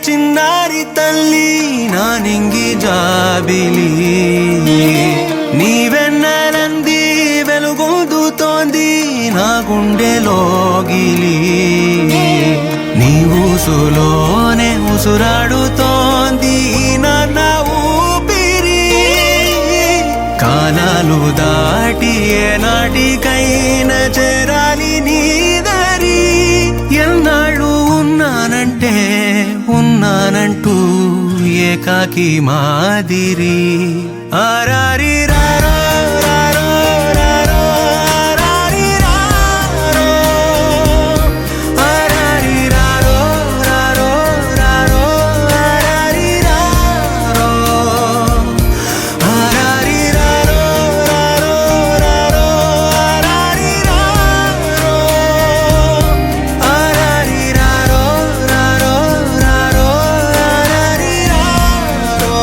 చిన్నారి తల్లి నా నింగి జాబిలి నీవెన్నెలంది వెలుగొందుతోంది నా గుండెలోగిలి నీ ఊసులోనే ఉసురాడుతోంది నాన్న ఊపిరి కాలాలు దాటి ఏనాటికైనా చేరాలి నీ దారి ఎన్నాళ్ళు ఉన్నానంటూ ఏకాకి మాదిరి ఆరారి రారో రారో రారో ఆరారి రారో ఆరారి రారో రారో రారో ఆరారి రారో ఆరారి రారో రారో రారో ఆరారి రారో ఆరారి రారో రారో రారో ఆరారి రారో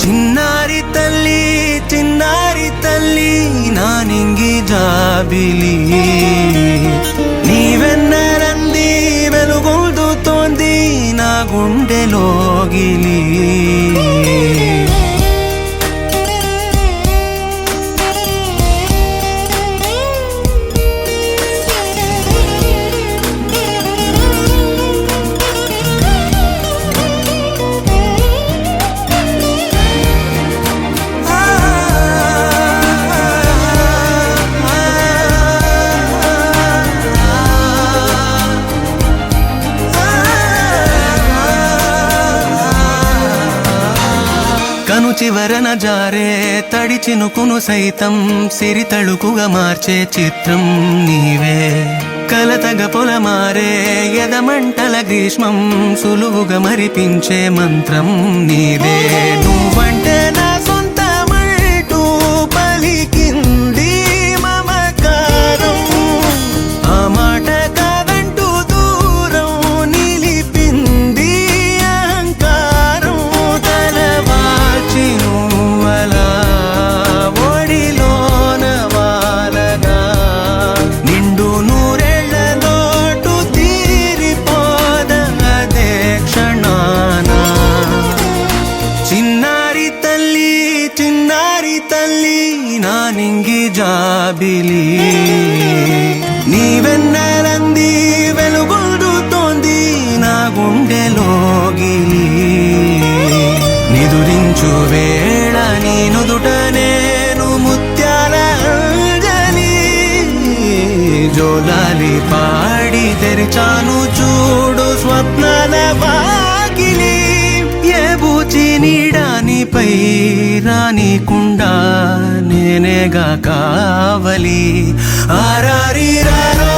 చిన్నారి తల్లి నా నింగి జాబిలి నీవెన్నెలంది వెలుగొందుతోంది నా గుండెలోగిలి కను చివరన జారే తడి చినుకును సైతం సిరి తళుకుగా మార్చే చిత్రం నీవే కలతగ పొలమారే ఎదమంటల గ్రీష్మం సులువుగా మరిపించే మంత్రం నీదే నువ్వంటే నా సొంతమంటూ పలికింది మమకారం ఆ మాట కాదంటూ దూరం నిలిపింది అహంకారం తలవాల్చి నువ్వలా ఒడిలోన వాలగా నిండు నూరేళ్ల లోటు తీరిపోద అదే క్షణాన చిన్నారి తల్లి నా నింగి జాబిలి నీవెన్నెలంది వెలుగొందుతోంది నా గుండెలోగిలి నిదురించు వేళ నీ నుదుట నేను ముత్యాల అంజలి జోలాలి పాడి తెరిచాను చూడు స్వప్నాల వాకిలి ఏ బూచి నీడానిపై రానికుండా నేనేగా కావలి ఆరారి రారో